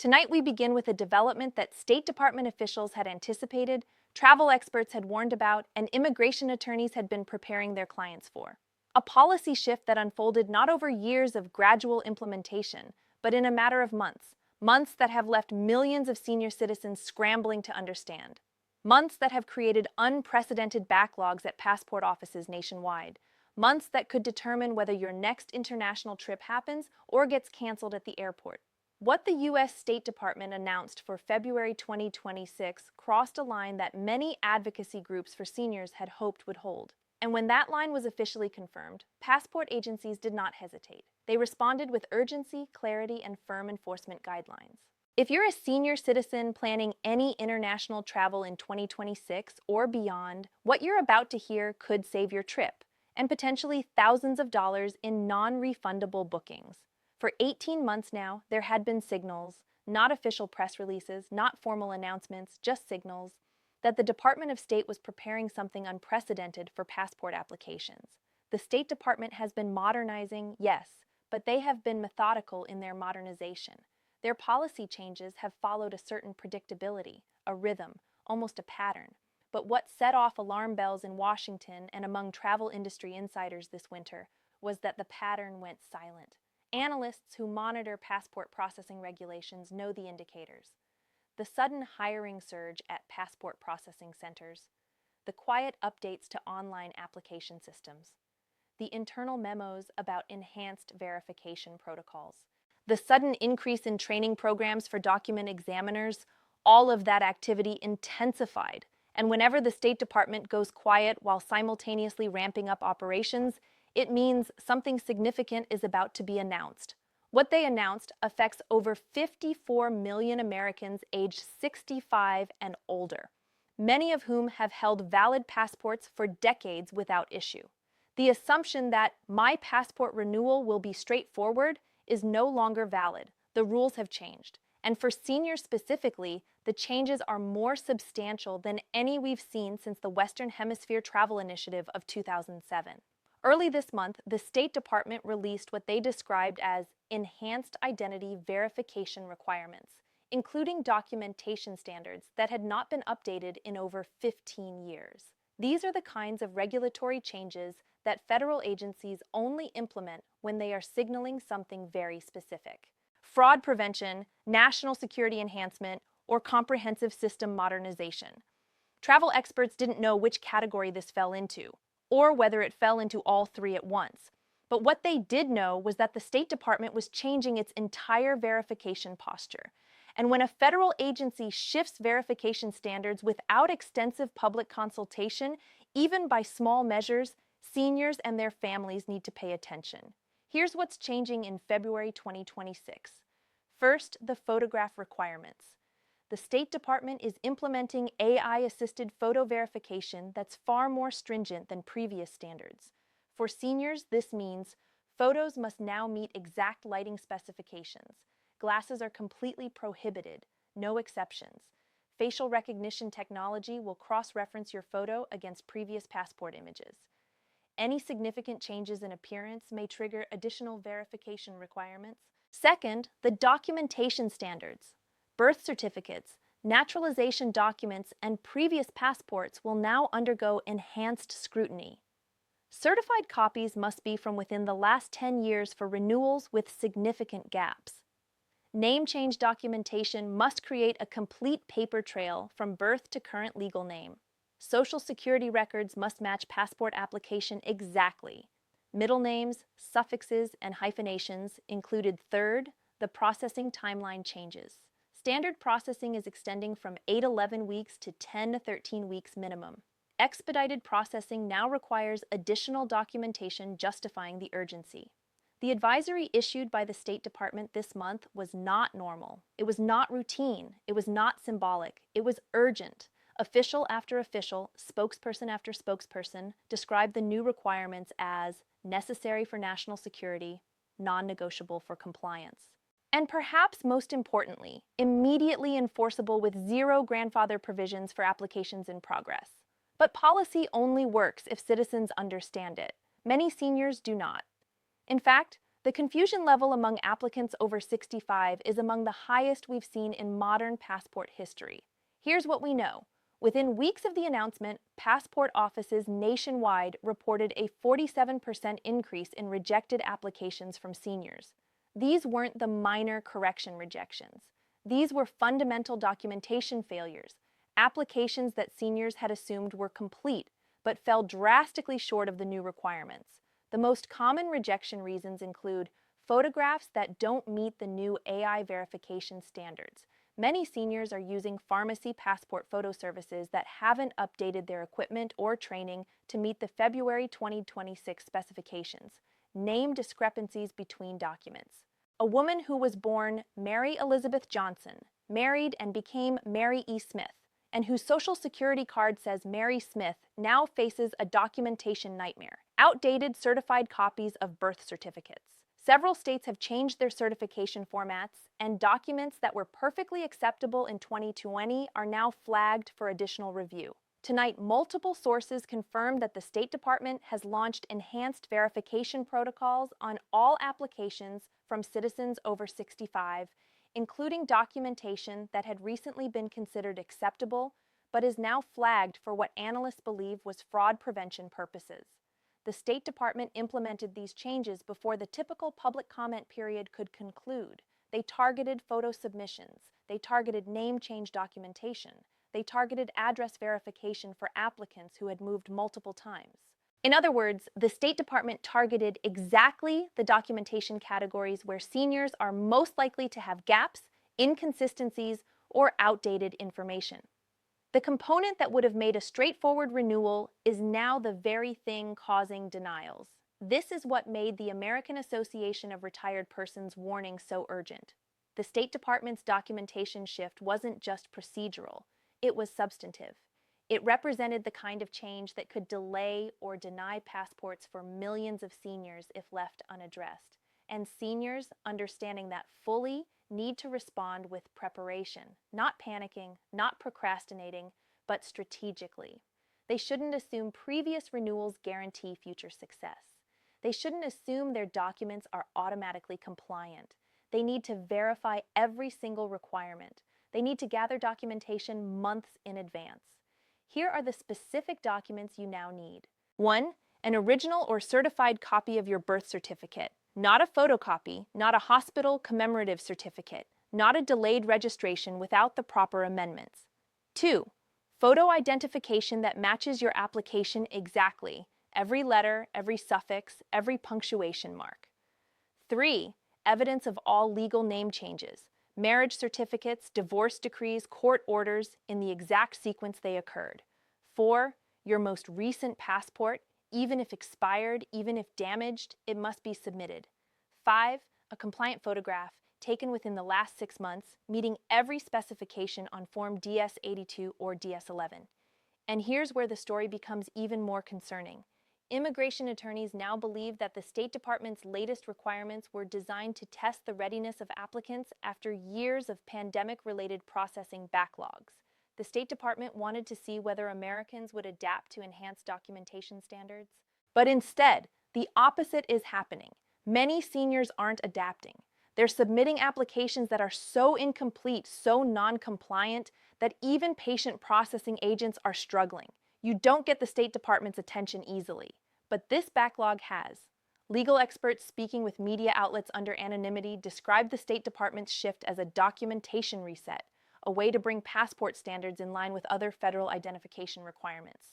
Tonight, we begin with a development that State Department officials had anticipated, travel experts had warned about, and immigration attorneys had been preparing their clients for. A policy shift that unfolded not over years of gradual implementation, but in a matter of months. Months that have left millions of senior citizens scrambling to understand. Months that have created unprecedented backlogs at passport offices nationwide. Months that could determine whether your next international trip happens or gets canceled at the airport. What the U.S. State Department announced for February 2026 crossed a line that many advocacy groups for seniors had hoped would hold. And when that line was officially confirmed, passport agencies did not hesitate. They responded with urgency, clarity, and firm enforcement guidelines. If you're a senior citizen planning any international travel in 2026 or beyond, what you're about to hear could save your trip, and potentially thousands of dollars in non-refundable bookings. For 18 months now, there had been signals, not official press releases, not formal announcements, just signals, that the Department of State was preparing something unprecedented for passport applications. The State Department has been modernizing, yes, but they have been methodical in their modernization. Their policy changes have followed a certain predictability, a rhythm, almost a pattern. But what set off alarm bells in Washington and among travel industry insiders this winter was that the pattern went silent. Analysts who monitor passport processing regulations know the indicators. The sudden hiring surge at passport processing centers, the quiet updates to online application systems, the internal memos about enhanced verification protocols, the sudden increase in training programs for document examiners, all of that activity intensified. And whenever the State Department goes quiet while simultaneously ramping up operations, it means something significant is about to be announced. What they announced affects over 54 million Americans aged 65 and older, many of whom have held valid passports for decades without issue. The assumption that my passport renewal will be straightforward is no longer valid. The rules have changed. And for seniors specifically, the changes are more substantial than any we've seen since the Western Hemisphere Travel Initiative of 2007. Early this month, the State Department released what they described as enhanced identity verification requirements, including documentation standards that had not been updated in over 15 years. These are the kinds of regulatory changes that federal agencies only implement when they are signaling something very specific: fraud prevention, national security enhancement, or comprehensive system modernization. Travel experts didn't know which category this fell into, or whether it fell into all three at once. But what they did know was that the State Department was changing its entire verification posture. And when a federal agency shifts verification standards without extensive public consultation, even by small measures, seniors and their families need to pay attention. Here's what's changing in February 2026. First, the photograph requirements. The State Department is implementing AI-assisted photo verification that's far more stringent than previous standards. For seniors, this means photos must now meet exact lighting specifications. Glasses are completely prohibited, no exceptions. Facial recognition technology will cross-reference your photo against previous passport images. Any significant changes in appearance may trigger additional verification requirements. Second, the documentation standards. Birth certificates, naturalization documents, and previous passports will now undergo enhanced scrutiny. Certified copies must be from within the last 10 years for renewals with significant gaps. Name change documentation must create a complete paper trail from birth to current legal name. Social Security records must match passport application exactly. Middle names, suffixes, and hyphenations included. Third, the processing timeline changes. Standard processing is extending from 8-11 weeks to 10-13 weeks minimum. Expedited processing now requires additional documentation justifying the urgency. The advisory issued by the State Department this month was not normal. It was not routine. It was not symbolic. It was urgent. Official after official, spokesperson after spokesperson described the new requirements as necessary for national security, non-negotiable for compliance. And perhaps most importantly, immediately enforceable with zero grandfather provisions for applications in progress. But policy only works if citizens understand it. Many seniors do not. In fact, The confusion level among applicants over 65 is among the highest we've seen in modern passport history. Here's what we know. Within weeks of the announcement, passport offices nationwide reported a 47% increase in rejected applications from seniors. These weren't the minor correction rejections. These were fundamental documentation failures, applications that seniors had assumed were complete but fell drastically short of the new requirements. The most common rejection reasons include photographs that don't meet the new AI verification standards. Many seniors are using pharmacy passport photo services that haven't updated their equipment or training to meet the February 2026 specifications. Name discrepancies between documents. A woman who was born Mary Elizabeth Johnson, married and became Mary E. Smith, and whose social security card says Mary Smith, now faces a documentation nightmare. Outdated certified copies of birth certificates. Several states have changed their certification formats, and documents that were perfectly acceptable in 2020 are now flagged for additional review. Tonight, multiple sources confirmed that the State Department has launched enhanced verification protocols on all applications from citizens over 65, including documentation that had recently been considered acceptable but is now flagged for what analysts believe was fraud prevention purposes. The State Department implemented these changes before the typical public comment period could conclude. They targeted photo submissions. They targeted name change documentation. They targeted address verification for applicants who had moved multiple times. In other words, the State Department targeted exactly the documentation categories where seniors are most likely to have gaps, inconsistencies, or outdated information. The component that would have made a straightforward renewal is now the very thing causing denials. This is what made the American Association of Retired Persons warning so urgent. The State Department's documentation shift wasn't just procedural, it was substantive. It represented the kind of change that could delay or deny passports for millions of seniors if left unaddressed. And seniors, understanding that fully, need to respond with preparation, not panicking, not procrastinating, but strategically. They shouldn't assume previous renewals guarantee future success. They shouldn't assume their documents are automatically compliant. They need to verify every single requirement. They need to gather documentation months in advance. Here are the specific documents you now need. 1. An original or certified copy of your birth certificate. Not a photocopy, not a hospital commemorative certificate, not a delayed registration without the proper amendments. 2. Photo identification that matches your application exactly, every letter, every suffix, every punctuation mark. 3. Evidence of all legal name changes, marriage certificates, divorce decrees, court orders in the exact sequence they occurred. 4. Your most recent passport, even if expired, even if damaged, it must be submitted. 5. A compliant photograph taken within the last 6 months, meeting every specification on Form DS-82 or DS-11. And here's where the story becomes even more concerning. Immigration attorneys now believe that the State Department's latest requirements were designed to test the readiness of applicants after years of pandemic-related processing backlogs. The State Department wanted to see whether Americans would adapt to enhanced documentation standards. But instead, the opposite is happening. Many seniors aren't adapting. They're submitting applications that are so incomplete, so non-compliant, that even patient processing agents are struggling. You don't get the State Department's attention easily. But this backlog has. Legal experts speaking with media outlets under anonymity describe the State Department's shift as a documentation reset, a way to bring passport standards in line with other federal identification requirements.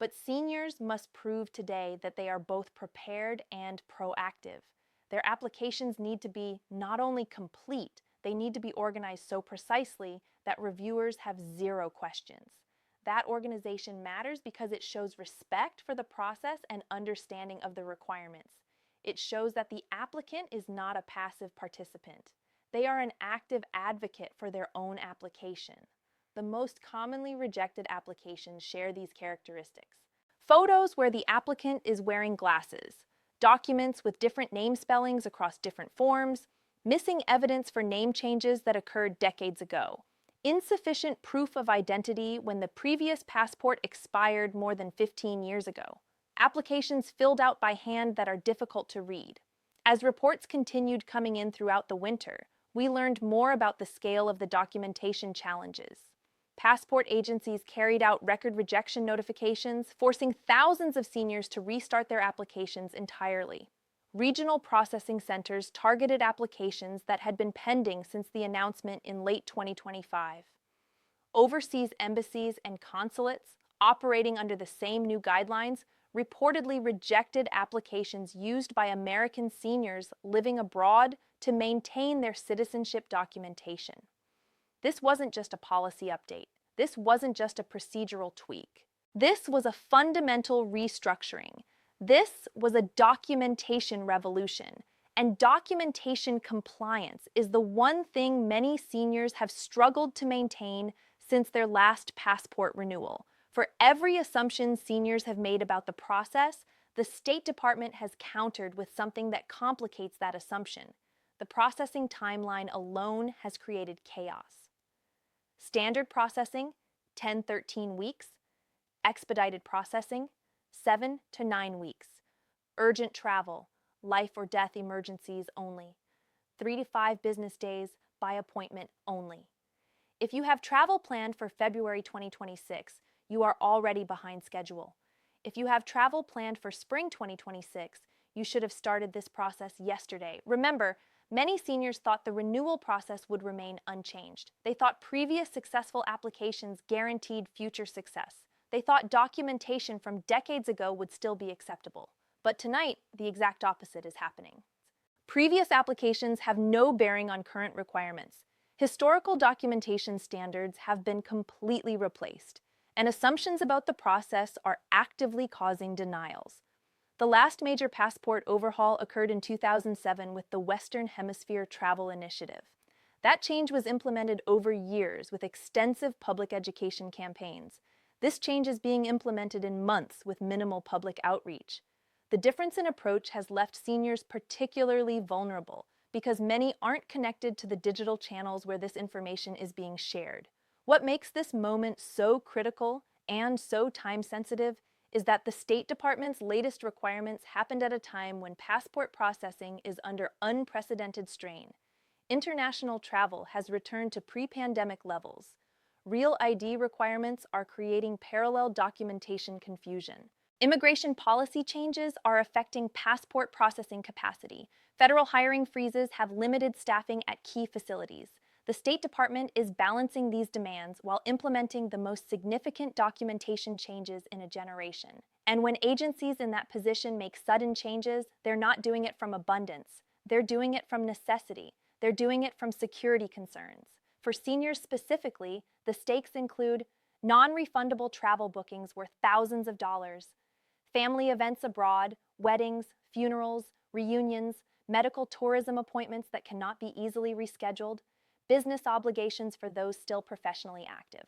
But seniors must prove today that they are both prepared and proactive. Their applications need to be not only complete, they need to be organized so precisely that reviewers have zero questions. That organization matters because it shows respect for the process and understanding of the requirements. It shows that the applicant is not a passive participant. They are an active advocate for their own application. The most commonly rejected applications share these characteristics. Photos where the applicant is wearing glasses, documents with different name spellings across different forms, missing evidence for name changes that occurred decades ago, insufficient proof of identity when the previous passport expired more than 15 years ago, applications filled out by hand that are difficult to read, As reports continued coming in throughout the winter, we learned more about the scale of the documentation challenges. Passport agencies carried out record rejection notifications, forcing thousands of seniors to restart their applications entirely. Regional processing centers targeted applications that had been pending since the announcement in late 2025. Overseas embassies and consulates, operating under the same new guidelines, reportedly rejected applications used by American seniors living abroad to maintain their citizenship documentation. This wasn't just a policy update. This wasn't just a procedural tweak. This was a fundamental restructuring. This was a documentation revolution. And documentation compliance is the one thing many seniors have struggled to maintain since their last passport renewal. For every assumption seniors have made about the process, the State Department has countered with something that complicates that assumption. The processing timeline alone has created chaos. Standard processing, 10-13 weeks. Expedited processing, 7 to 9 weeks. Urgent travel, life or death emergencies only. 3 to 5 business days by appointment only. If you have travel planned for February 2026, you are already behind schedule. If you have travel planned for spring 2026, you should have started this process yesterday. Remember, many seniors thought the renewal process would remain unchanged. They thought previous successful applications guaranteed future success. They thought documentation from decades ago would still be acceptable. But tonight, the exact opposite is happening. Previous applications have no bearing on current requirements. Historical documentation standards have been completely replaced, and assumptions about the process are actively causing denials. The last major passport overhaul occurred in 2007 with the Western Hemisphere Travel Initiative. That change was implemented over years with extensive public education campaigns. This change is being implemented in months with minimal public outreach. The difference in approach has left seniors particularly vulnerable because many aren't connected to the digital channels where this information is being shared. What makes this moment so critical and so time-sensitive is that the State Department's latest requirements happened at a time when passport processing is under unprecedented strain. International travel has returned to pre-pandemic levels. Real ID requirements are creating parallel documentation confusion. Immigration policy changes are affecting passport processing capacity. Federal hiring freezes have limited staffing at key facilities. The State Department is balancing these demands while implementing the most significant documentation changes in a generation. And when agencies in that position make sudden changes, they're not doing it from abundance. They're doing it from necessity. They're doing it from security concerns. For seniors specifically, the stakes include non-refundable travel bookings worth thousands of dollars, family events abroad, weddings, funerals, reunions, medical tourism appointments that cannot be easily rescheduled, business obligations for those still professionally active.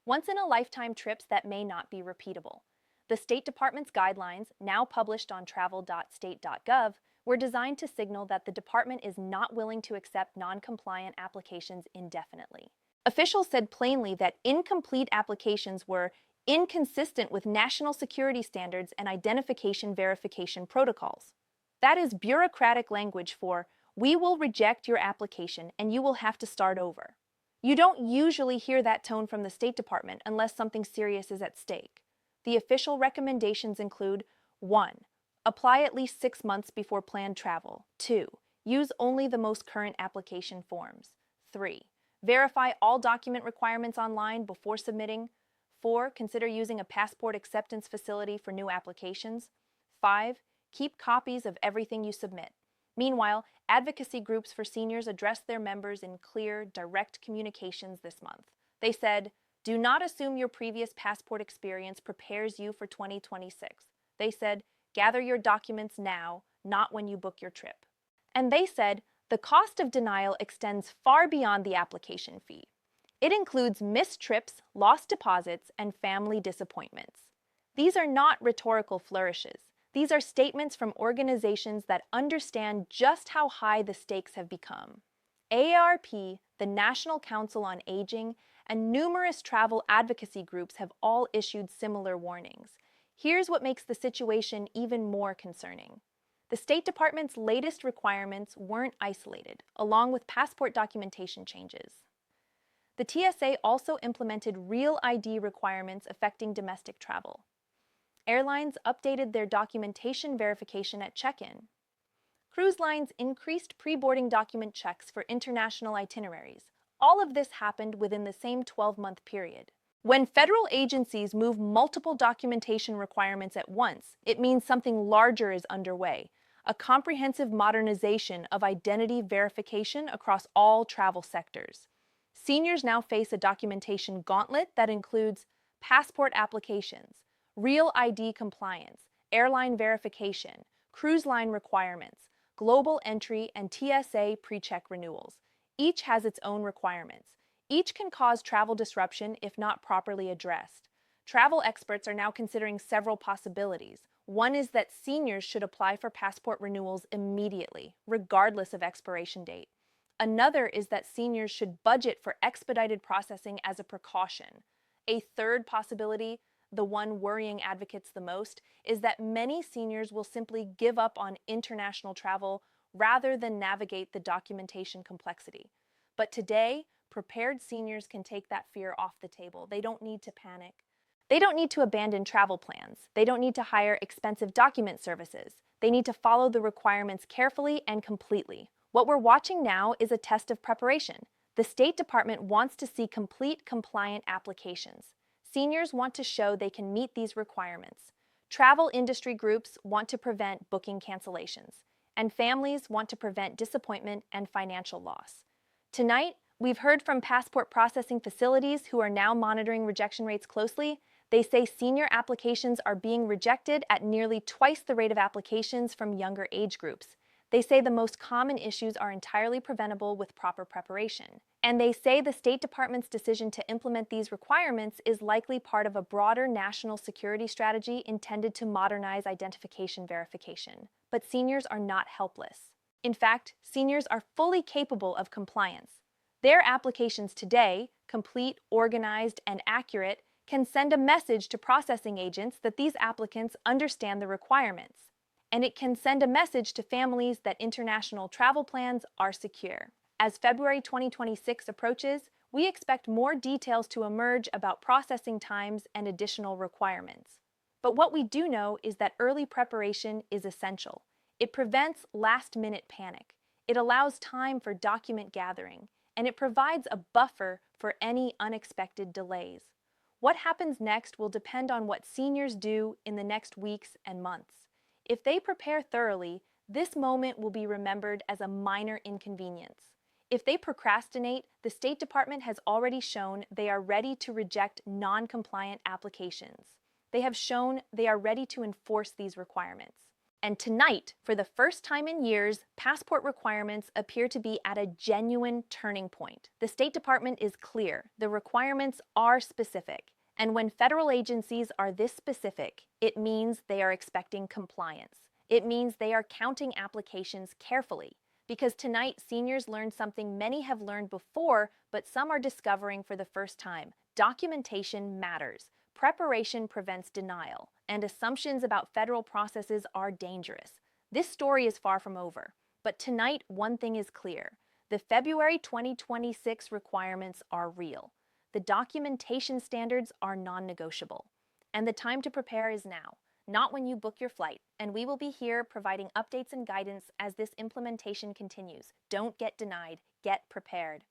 Once-in-a-lifetime trips that may not be repeatable. The State Department's guidelines, now published on travel.state.gov, were designed to signal that the department is not willing to accept non-compliant applications indefinitely. Officials said plainly that incomplete applications were inconsistent with national security standards and identification verification protocols. That is bureaucratic language for, "We will reject your application and you will have to start over." You don't usually hear that tone from the State Department unless something serious is at stake. The official recommendations include 1. Apply at least 6 months before planned travel. 2. Use only the most current application forms. 3. Verify all document requirements online before submitting. 4. Consider using a passport acceptance facility for new applications. 5. Keep copies of everything you submit. Meanwhile, advocacy groups for seniors addressed their members in clear, direct communications this month. They said, "Do not assume your previous passport experience prepares you for 2026. They said, "Gather your documents now, not when you book your trip." And they said, "The cost of denial extends far beyond the application fee. It includes missed trips, lost deposits, and family disappointments." These are not rhetorical flourishes. These are statements from organizations that understand just how high the stakes have become. AARP, the National Council on Aging, and numerous travel advocacy groups have all issued similar warnings. Here's what makes the situation even more concerning. The State Department's latest requirements weren't isolated, along with passport documentation changes. The TSA also implemented real ID requirements affecting domestic travel. Airlines updated their documentation verification at check-in. Cruise lines increased pre-boarding document checks for international itineraries. All of this happened within the same 12-month period. When federal agencies move multiple documentation requirements at once, it means something larger is underway, a comprehensive modernization of identity verification across all travel sectors. Seniors now face a documentation gauntlet that includes passport applications, real ID compliance, airline verification, cruise line requirements, global entry, and TSA pre-check renewals. Each has its own requirements. Each can cause travel disruption if not properly addressed. Travel experts are now considering several possibilities. One is that seniors should apply for passport renewals immediately, regardless of expiration date. Another is that seniors should budget for expedited processing as a precaution. A third possibility, the one worrying advocates the most, is that many seniors will simply give up on international travel rather than navigate the documentation complexity. But today, prepared seniors can take that fear off the table. They don't need to panic. They don't need to abandon travel plans. They don't need to hire expensive document services. They need to follow the requirements carefully and completely. What we're watching now is a test of preparation. The State Department wants to see complete compliant applications. Seniors want to show they can meet these requirements. Travel industry groups want to prevent booking cancellations. And families want to prevent disappointment and financial loss. Tonight, we've heard from passport processing facilities who are now monitoring rejection rates closely. They say senior applications are being rejected at nearly twice the rate of applications from younger age groups. They say the most common issues are entirely preventable with proper preparation. And they say the State Department's decision to implement these requirements is likely part of a broader national security strategy intended to modernize identification verification. But seniors are not helpless. In fact, seniors are fully capable of compliance. Their applications today, complete, organized, and accurate, can send a message to processing agents that these applicants understand the requirements. And it can send a message to families that international travel plans are secure. As February 2026 approaches, we expect more details to emerge about processing times and additional requirements. But what we do know is that early preparation is essential. It prevents last-minute panic. It allows time for document gathering, and it provides a buffer for any unexpected delays. What happens next will depend on what seniors do in the next weeks and months. If they prepare thoroughly, this moment will be remembered as a minor inconvenience. If they procrastinate, the State Department has already shown they are ready to reject non-compliant applications. They have shown they are ready to enforce these requirements. And tonight, for the first time in years, passport requirements appear to be at a genuine turning point. The State Department is clear. The requirements are specific. And when federal agencies are this specific, it means they are expecting compliance. It means they are counting applications carefully. Because tonight, seniors learned something many have learned before, but some are discovering for the first time. Documentation matters. Preparation prevents denial, and assumptions about federal processes are dangerous. This story is far from over. But tonight, one thing is clear. The February 2026 requirements are real. The documentation standards are non-negotiable. And the time to prepare is now, not when you book your flight. And we will be here providing updates and guidance as this implementation continues. Don't get denied. Get prepared.